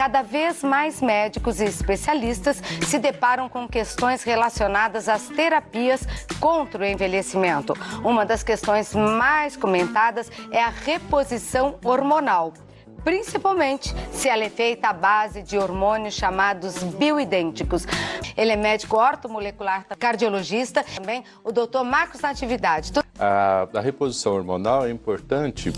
cada vez mais médicos e especialistas se deparam com questões relacionadas às terapias contra o envelhecimento. Uma das questões mais comentadas é a reposição hormonal, principalmente se ela é feita à base de hormônios chamados bioidênticos. Ele é médico ortomolecular, cardiologista, também o doutor Marcos Natividade. A reposição hormonal é importante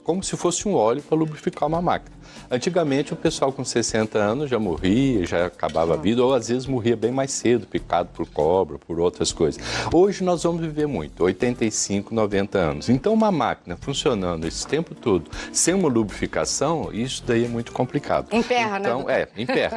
como se fosse um óleo para lubrificar uma máquina. Antigamente, o pessoal com 60 anos já morria, já acabava a vida, ou às vezes morria bem mais cedo, picado por cobra, por outras coisas. Hoje nós vamos viver muito, 85, 90 anos. Então, uma máquina funcionando esse tempo todo, sem uma lubrificação, isso daí é muito complicado. Emperra, então, né?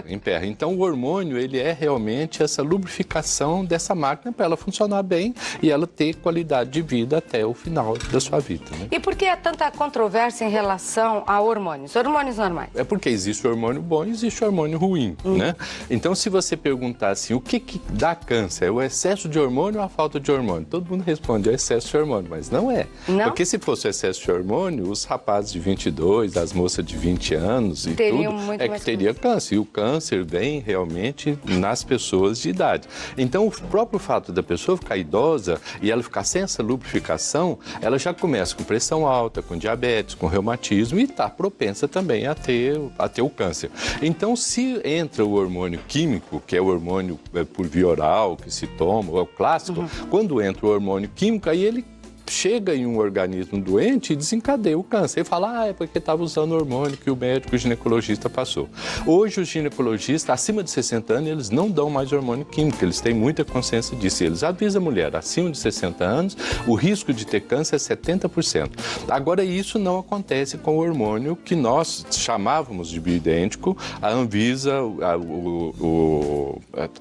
Emperra. Então, o hormônio, ele é realmente essa lubrificação dessa máquina para ela funcionar bem e ela ter qualidade de vida até o final da sua vida, né? E por que há tanta controvérsia em relação a hormônios? Hormônios normais. É porque existe o hormônio bom e existe o hormônio ruim, né? Então, se você perguntar assim, o que dá câncer? É o excesso de hormônio ou a falta de hormônio? Todo mundo responde, é o excesso de hormônio, mas não é. Não? Porque se fosse o excesso de hormônio, os rapazes de 22, as moças de 20 anos e teriam tudo, muito mais teria câncer. E o câncer vem realmente nas pessoas de idade. Então, o próprio fato da pessoa ficar idosa e ela ficar sem essa lubrificação, ela já começa com pressão alta, com diabetes, com reumatismo e está propensa também a ter o câncer. Então, se entra o hormônio químico, que é o hormônio por via oral, que se toma, é o clássico, quando entra o hormônio químico, aí ele chega em um organismo doente e desencadeia o câncer. E fala, é porque estava usando o hormônio que o médico, o ginecologista passou. Hoje, os ginecologistas, acima de 60 anos, eles não dão mais hormônio químico, eles têm muita consciência disso. Eles avisam a mulher, acima de 60 anos, o risco de ter câncer é 70%. Agora, isso não acontece com o hormônio que nós chamávamos de bioidêntico. A Anvisa,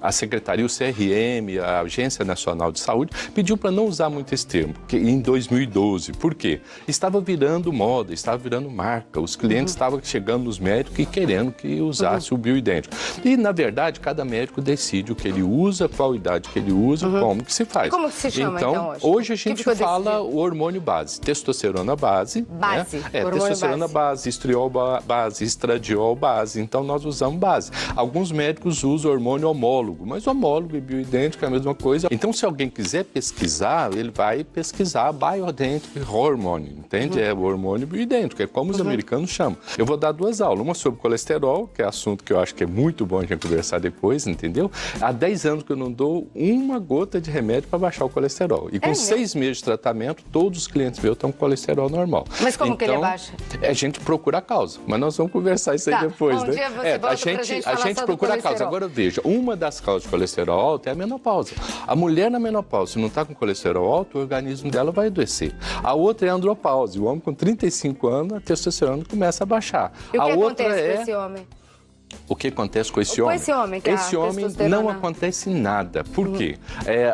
a Secretaria, o CRM, a Agência Nacional de Saúde, pediu para não usar muito esse termo, em 2012. Por quê? Estava virando moda, estava virando marca. Os clientes estavam chegando nos médicos e querendo que usasse o bioidêntico. E, na verdade, cada médico decide o que ele usa, qual idade que ele usa, como que se faz. E como que se chama, então, hoje? Hoje a gente fala o hormônio base. Testosterona base. Base. Né? Testosterona base, estriol base, estradiol base. Então, nós usamos base. Alguns médicos usam hormônio homólogo, mas homólogo e bioidêntico é a mesma coisa. Então, se alguém quiser pesquisar, ele vai pesquisar bioidentical hormone, entende? É o hormônio bioidêntico, é como os americanos chamam. Eu vou dar 2 aulas, uma sobre colesterol, que é assunto que eu acho que é muito bom a gente conversar depois, entendeu? Há 10 anos que eu não dou uma gota de remédio para baixar o colesterol. E com 6 meses de tratamento, todos os clientes meus estão com colesterol normal. Mas como que ele baixa? A gente procura a causa, mas nós vamos conversar isso aí depois, né? Dia você volta a gente procura a causa. Agora veja, uma das causas de colesterol alto é a menopausa. A mulher na menopausa, se não está com colesterol alto, o organismo dela vai adoecer. A outra é a andropausa. O homem com 35 anos, a testosterona começa a baixar. E o que acontece com esse homem? O que acontece com esse homem? Esse homem não acontece nada. Por quê?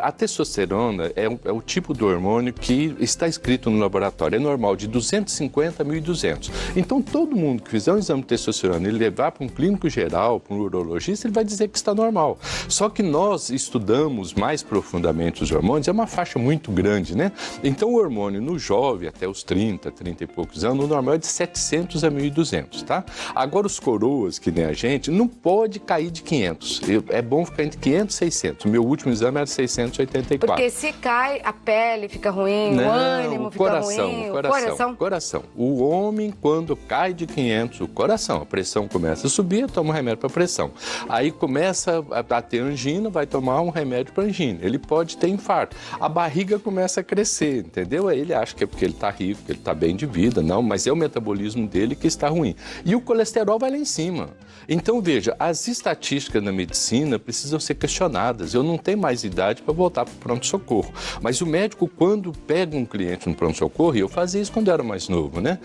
A testosterona é o tipo de hormônio que está escrito no laboratório. É normal, de 250 a 1.200. Então, todo mundo que fizer um exame de testosterona e levar para um clínico geral, para um urologista, ele vai dizer que está normal. Só que nós estudamos mais profundamente os hormônios, é uma faixa muito grande, né? Então, o hormônio no jovem, até os 30 e poucos anos, o normal é de 700 a 1.200, tá? Agora, os coroas, que nem a gente, não pode cair de 500. É bom ficar entre 500 e 600. O meu último exame era 684. Porque se cai, a pele fica ruim, o ânimo fica ruim, o coração. O homem, quando cai de 500, o coração, a pressão começa a subir, toma um remédio para pressão. Aí começa a ter angina, vai tomar um remédio para angina. Ele pode ter infarto. A barriga começa a crescer, entendeu? Aí ele acha que é porque ele está rico, que ele está bem de vida. Não, mas é o metabolismo dele que está ruim. E o colesterol vai lá em cima. Então, veja, as estatísticas na medicina precisam ser questionadas. Eu não tenho mais idade para voltar para o pronto-socorro. Mas o médico, quando pega um cliente no pronto-socorro, e eu fazia isso quando eu era mais novo, né?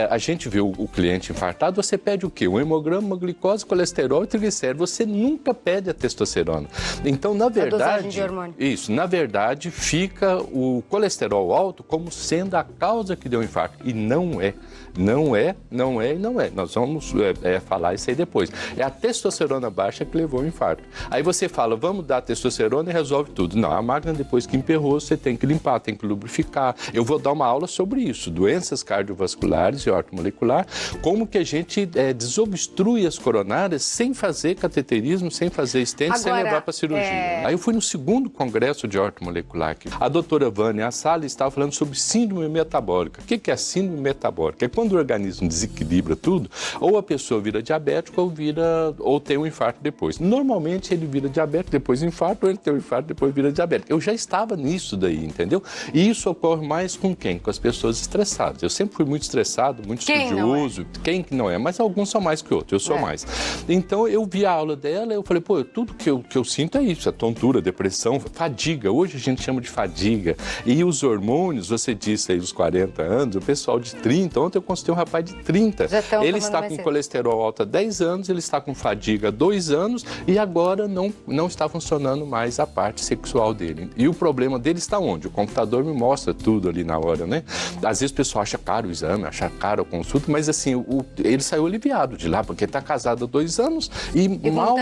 A gente vê o cliente infartado, você pede o quê? Um hemograma, uma glicose, colesterol e triglicéridos. Você nunca pede a testosterona. Então, na verdade... A dosagem de hormônio. Isso, na verdade, fica o colesterol alto como sendo a causa que deu o infarto. E não é. Não é. Nós vamos falar isso aí depois. É a testosterona baixa que levou ao infarto. Aí você fala, vamos dar testosterona e resolve tudo. Não, a máquina depois que emperrou, você tem que limpar, tem que lubrificar. Eu vou dar uma aula sobre isso, doenças cardiovasculares e ortomolecular, como que a gente desobstrui as coronárias sem fazer cateterismo, sem fazer stent, sem levar para cirurgia. Aí eu fui no segundo congresso de ortomolecular aqui. A doutora Vânia Assala estava falando sobre síndrome metabólica. O que é a síndrome metabólica? É quando o organismo desequilibra tudo, ou a pessoa vira diabética ou tem um infarto depois. Normalmente ele vira diabético, depois infarto, ou ele tem um infarto, depois vira diabético. Eu já estava nisso daí, entendeu? E isso ocorre mais com quem? Com as pessoas estressadas. Eu sempre fui muito estressado, muito estudioso. Quem que não é? Mas alguns são mais que outros, eu sou mais. Então eu vi a aula dela e eu falei, pô, tudo que eu sinto é isso, é tontura, depressão, fadiga. Hoje a gente chama de fadiga. E os hormônios, você disse aí os 40 anos, o pessoal de 30, ontem eu consultei um rapaz de 30. Ele está com colesterol alto há 10 anos, ele está com fadiga há 2 anos e agora não está funcionando mais a parte sexual dele. E o problema dele está onde? O computador me mostra tudo ali na hora, né? Às vezes o pessoal acha caro o exame, acha caro a consulta, mas assim, ele saiu aliviado de lá, porque está casado há 2 anos e mal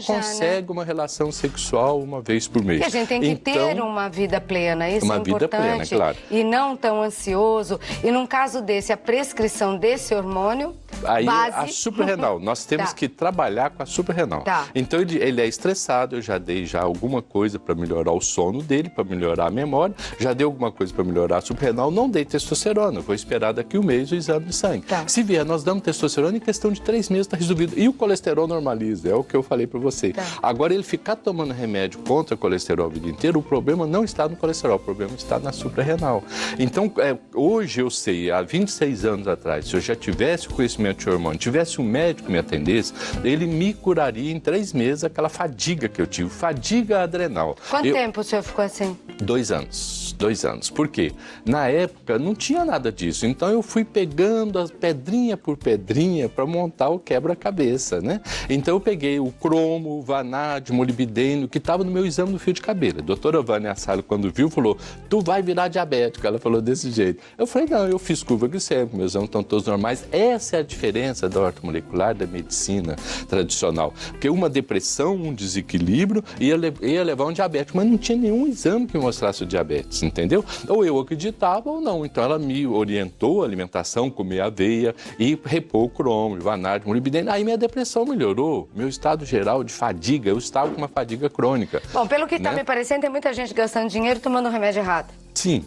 consegue uma relação sexual uma vez por mês. E a gente tem que ter uma vida plena, isso é importante. Uma vida plena, claro. E não tão ansioso. E num caso desse, a prescrição desse hormônio... Aí a suprarrenal, nós temos que trabalhar com a suprarrenal. Então ele é estressado, eu já dei alguma coisa para melhorar o sono dele, para melhorar a memória, já dei alguma coisa para melhorar a suprarrenal, não dei testosterona, vou esperar daqui 1 mês o exame de sangue. Se vier, nós damos testosterona, em questão de 3 meses está resolvido. E o colesterol normaliza, é o que eu falei para você. Agora, ele ficar tomando remédio contra o colesterol a vida inteira, o problema não está no colesterol, o problema está na suprarrenal. Então, hoje eu sei, há 26 anos atrás, se eu já tivesse o conhecimento de hormônio, tivesse um médico que me atendesse, ele me curaria em 3 meses aquela fadiga que eu tive, fadiga adrenal. Quanto tempo o senhor ficou assim? 2 anos. 2 anos. Por quê? Na época não tinha nada disso, então eu fui pegando as pedrinha por pedrinha para montar o quebra-cabeça, né? Então eu peguei o cromo, o vanádio, o molibdênio, que estava no meu exame do fio de cabelo. A doutora Vânia Assala, quando viu, falou, tu vai virar diabético. Ela falou desse jeito. Eu falei, não, eu fiz curva glicêmica, meus exames estão todos normais. Essa é a diferença da ortomolecular da medicina tradicional. Porque uma depressão, um desequilíbrio, ia levar um diabético, mas não tinha nenhum exame que mostrasse o diabetes, entendeu? Ou eu acreditava ou não. Então ela me orientou a alimentação, comer aveia e repor o cromo, vanádio, molibdênio. Aí minha depressão melhorou, meu estado geral de fadiga, eu estava com uma fadiga crônica. Bom, pelo que está me parecendo, tem muita gente gastando dinheiro tomando remédio errado. Sim,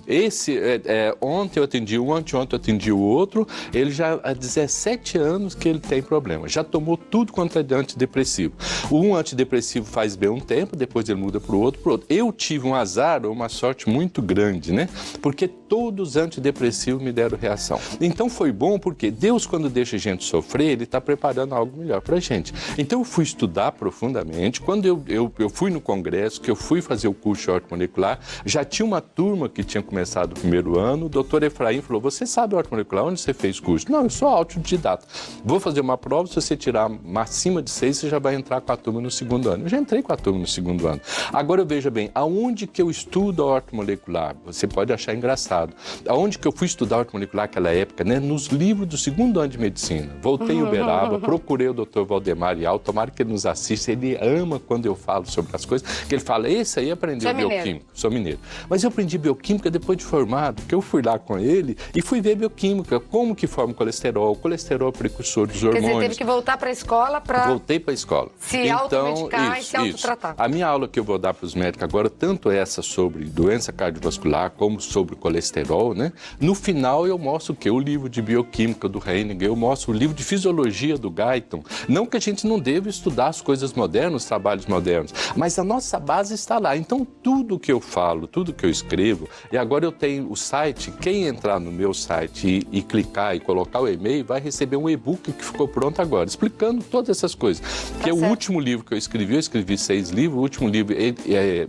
ontem eu atendi um, anteontem eu atendi o outro, ele já há 17 anos que ele tem problema, já tomou tudo quanto é de antidepressivo. Um antidepressivo faz bem um tempo, depois ele muda para o outro. Eu tive um azar ou uma sorte muito grande, né? Porque todos os antidepressivos me deram reação. Então foi bom porque Deus, quando deixa a gente sofrer, Ele está preparando algo melhor para a gente. Então eu fui estudar profundamente, quando eu fui no congresso, que eu fui fazer o curso de ortomolecular, já tinha uma turma que tinha começado o primeiro ano, o doutor Efraim falou, você sabe ortomolecular, onde você fez curso? Não, eu sou autodidata. Vou fazer uma prova, se você tirar acima de 6, você já vai entrar com a turma no 2º ano. Eu já entrei com a turma no 2º ano. Agora veja bem, aonde que eu estudo a ortomolecular? Você pode achar engraçado. Aonde que eu fui estudar a ortomolecular naquela época, né? Nos livros do 2º ano de medicina. Voltei em Uberaba, procurei o doutor Valdemar Ial, tomara que ele nos assista, ele ama quando eu falo sobre as coisas, que ele fala, esse aí aprendeu bioquímica. Sou mineiro. Mas eu aprendi bioquímica depois de formado, porque eu fui lá com ele e fui ver bioquímica, como que forma o colesterol é precursor dos hormônios. Quer dizer, teve que voltar para a escola para... Voltei para a escola. Se automedicar e se autotratar. A minha aula que eu vou dar para os médicos agora, tanto essa sobre doença cardiovascular, como sobre colesterol, né? No final eu mostro o quê? O livro de bioquímica do Henninger, eu mostro o livro de fisiologia do Guyton. Não que a gente não deva estudar as coisas modernas, os trabalhos modernos, mas a nossa base está lá. Então tudo que eu falo, tudo que eu escrevo, e agora eu tenho o site, quem entrar no meu site e clicar e colocar o e-mail, vai receber um e-book que ficou pronto agora, explicando todas essas coisas. Que é o último livro que eu escrevi 6 livros, o último livro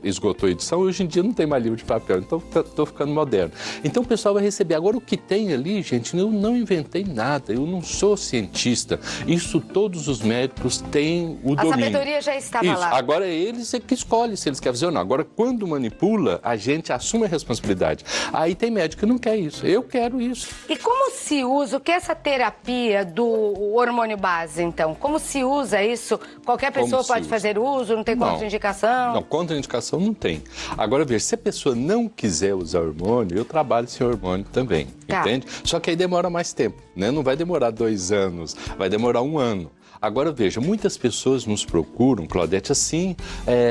esgotou a edição, e hoje em dia não tem mais livro de papel, então estou ficando moderno. Então o pessoal vai receber. Agora o que tem ali, gente, eu não inventei nada, eu não sou cientista. Isso todos os médicos têm o domínio. A sabedoria já estava lá. Agora eles é que escolhem se eles querem fazer ou não. Agora, quando manipula, a gente assume a responsabilidade responsabilidade. Aí tem médico que não quer isso. Eu quero isso. E como se usa, o que é essa terapia do hormônio base, então? Como se usa isso? Qualquer pessoa pode fazer uso? Não tem contraindicação? Não, contraindicação não tem. Agora, veja, se a pessoa não quiser usar hormônio, eu trabalho sem hormônio também, entende? Só que aí demora mais tempo, né? Não vai demorar 2 anos, vai demorar 1 ano. Agora, veja, muitas pessoas nos procuram, Claudete, assim,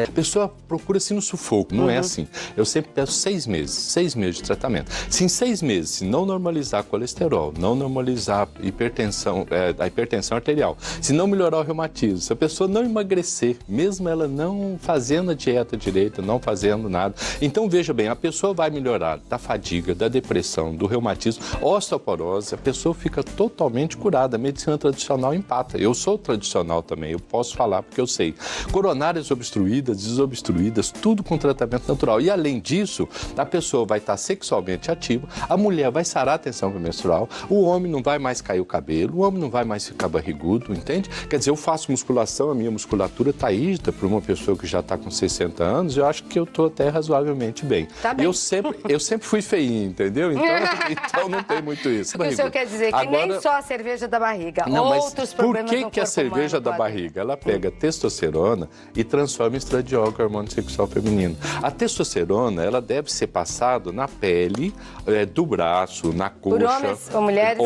a pessoa procura assim no sufoco, não é assim. Eu sempre peço 6 meses de tratamento. Se em 6 meses, se não normalizar colesterol, não normalizar a hipertensão arterial, se não melhorar o reumatismo, se a pessoa não emagrecer, mesmo ela não fazendo a dieta direita, não fazendo nada, então veja bem, a pessoa vai melhorar da fadiga, da depressão, do reumatismo, osteoporose, a pessoa fica totalmente curada. A medicina tradicional empata. Eu sou tradicional também, eu posso falar porque eu sei. Coronárias obstruídas, desobstruídas, tudo com tratamento natural. E além disso, a pessoa vai estar sexualmente ativa, a mulher vai sarar a tensão menstrual, o homem não vai mais cair o cabelo, o homem não vai mais ficar barrigudo, entende? Quer dizer, eu faço musculação, a minha musculatura está rígida para uma pessoa que já está com 60 anos, eu acho que eu estou até razoavelmente bem. Tá bem. Eu sempre fui feinho, entendeu? Então não tem muito isso. O que o senhor quer dizer? Que nem só a cerveja da barriga, outros problemas no corpo. A cerveja da barriga, ela pega testosterona e transforma em estradiol, que é o hormônio sexual feminino. A testosterona, ela deve ser passada na pele, do braço, na coxa. Por homens ou mulheres,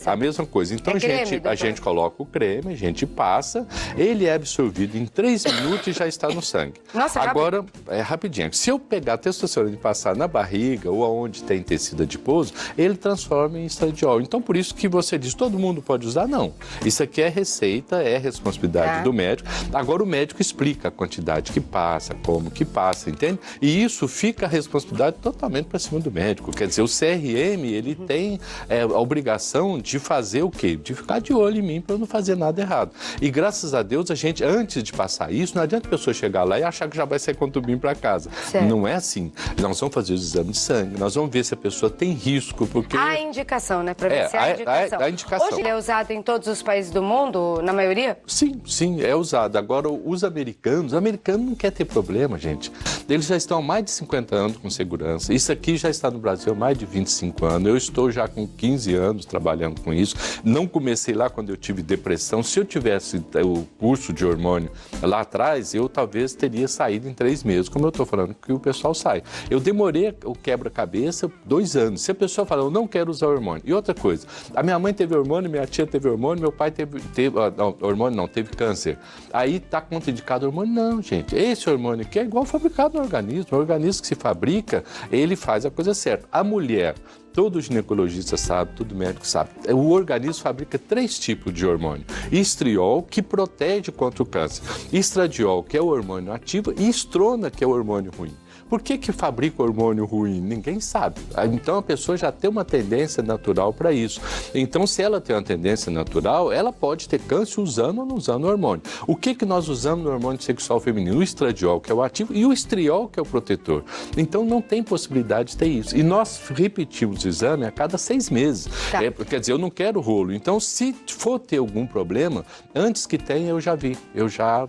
a mesma coisa. Então a gente coloca o creme, a gente passa, ele é absorvido em 3 minutos e já está no sangue. Nossa, agora, é rapidinho. Se eu pegar a testosterona e passar na barriga ou aonde tem tecido adiposo, ele transforma em estradiol. Então, por isso que você diz, todo mundo pode usar? Não. Isso aqui é receita, é responsabilidade do médico. Agora o médico explica a quantidade que passa, como que passa, entende? E isso fica a responsabilidade totalmente para cima do médico. Quer dizer, o CRM, ele tem a obrigação de fazer o quê? De ficar de olho em mim para eu não fazer nada errado. E graças a Deus, a gente, antes de passar isso, não adianta a pessoa chegar lá e achar que já vai sair com tubinho para casa. Certo. Não é assim. Nós vamos fazer os exames de sangue, nós vamos ver se a pessoa tem risco, porque... A indicação, né? Para ver se há indicação. A indicação. Hoje ele é usado em todos os países do mundo, na maioria? Sim, é usado. Agora, os americanos não querem ter problema, gente. Eles já estão há mais de 50 anos com segurança. Isso aqui já está no Brasil há mais de 25 anos. Eu estou já com 15 anos trabalhando com isso. Não comecei lá quando eu tive depressão. Se eu tivesse o curso de hormônio lá atrás, eu talvez teria saído em 3 meses, como eu estou falando que o pessoal sai. Eu demorei o quebra-cabeça 2 anos. Se a pessoa fala, eu não quero usar hormônio. E outra coisa, a minha mãe teve hormônio, minha tia teve hormônio, meu pai teve teve câncer. Aí está contraindicado o hormônio? Não, gente. Esse hormônio aqui é igual fabricado no organismo. O organismo que se fabrica, ele faz a coisa certa. A mulher, todo ginecologista sabe, todo médico sabe, o organismo fabrica 3 tipos de hormônio. Estriol, que protege contra o câncer. Estradiol, que é o hormônio ativo, e estrona, que é o hormônio ruim. Por que fabrica hormônio ruim? Ninguém sabe. Então a pessoa já tem uma tendência natural para isso. Então, se ela tem uma tendência natural, ela pode ter câncer usando ou não usando o hormônio. O que nós usamos no hormônio sexual feminino? O estradiol, que é o ativo, e o estriol, que é o protetor. Então não tem possibilidade de ter isso. E nós repetimos o exame a cada 6 meses. Tá. Quer dizer, eu não quero rolo. Então, se for ter algum problema, antes que tenha, eu já vi. Eu já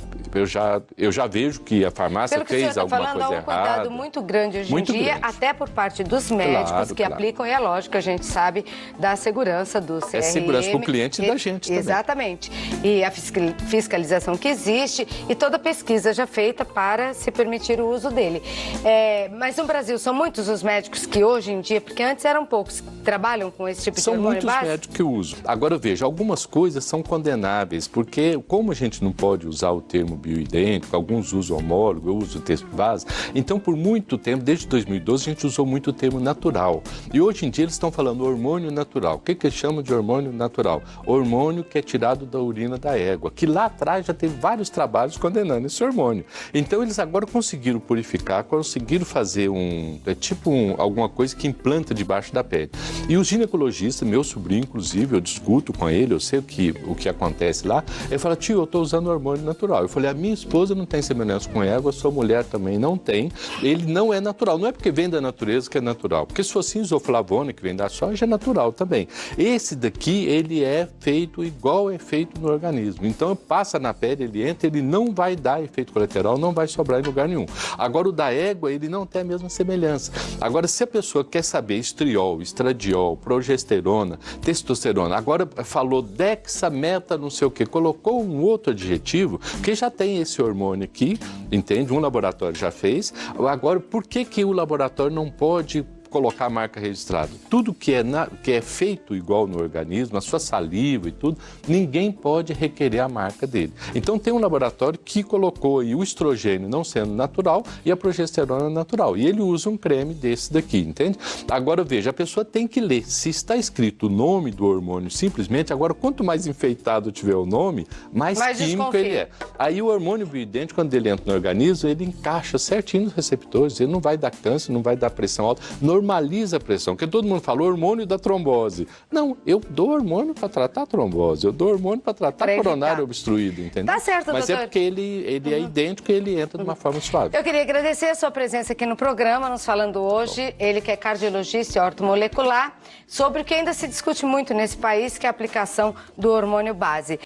vejo que a farmácia fez alguma coisa errada. Muito grande hoje em dia, até por parte dos médicos que aplicam, e é lógico que a gente sabe da segurança do CRM. É segurança para o cliente e da gente também. Exatamente. E a fiscalização que existe e toda a pesquisa já feita para se permitir o uso dele. Mas no Brasil, são muitos os médicos que hoje em dia, porque antes eram poucos, que trabalham com esse tipo de hormônio base? São muitos médicos que usam. Agora, veja, algumas coisas são condenáveis, porque como a gente não pode usar o termo bioidêntico, alguns usam homólogo, eu uso o texto base, então por muito tempo, desde 2012, a gente usou muito o termo natural. E hoje em dia eles estão falando hormônio natural. O que eles chamam de hormônio natural? Hormônio que é tirado da urina da égua, que lá atrás já teve vários trabalhos condenando esse hormônio. Então eles agora conseguiram purificar, conseguiram fazer alguma coisa que implanta debaixo da pele. E os ginecologistas, meu sobrinho inclusive, eu discuto com ele, eu sei o que acontece lá, ele fala, tio, eu estou usando hormônio natural. Eu falei, a minha esposa não tem semelhança com égua, a sua mulher também não tem. ele não é natural. Não é porque vem da natureza que é natural. Porque se fosse isoflavona, que vem da soja, é natural também. Esse daqui, ele é feito igual é feito no organismo. Então, passa na pele, ele entra, ele não vai dar efeito colateral, não vai sobrar em lugar nenhum. Agora, o da égua, ele não tem a mesma semelhança. Agora, se a pessoa quer saber estriol, estradiol, progesterona, testosterona, agora falou dexameta, não sei o quê, colocou um outro adjetivo, que já tem esse hormônio aqui, entende? Um laboratório já fez. Agora, por que o laboratório não pode colocar a marca registrada? Tudo que é feito igual no organismo, a sua saliva e tudo, ninguém pode requerer a marca dele. Então tem um laboratório que colocou aí o estrogênio não sendo natural e a progesterona natural. E ele usa um creme desse daqui, entende? Agora veja, a pessoa tem que ler. Se está escrito o nome do hormônio simplesmente, agora quanto mais enfeitado tiver o nome, mais químico ele é. Aí o hormônio bioidêntico, quando ele entra no organismo, ele encaixa certinho nos receptores, ele não vai dar câncer, não vai dar pressão alta, normaliza a pressão, porque todo mundo fala hormônio da trombose. Não, eu dou hormônio para tratar a trombose, eu dou hormônio para tratar coronário obstruído, entendeu? Tá certo, mas doutor. É porque ele é idêntico e ele entra de uma forma suave. Eu queria agradecer a sua presença aqui no programa, nos falando hoje, ele que é cardiologista e ortomolecular, sobre o que ainda se discute muito nesse país, que é a aplicação do hormônio base.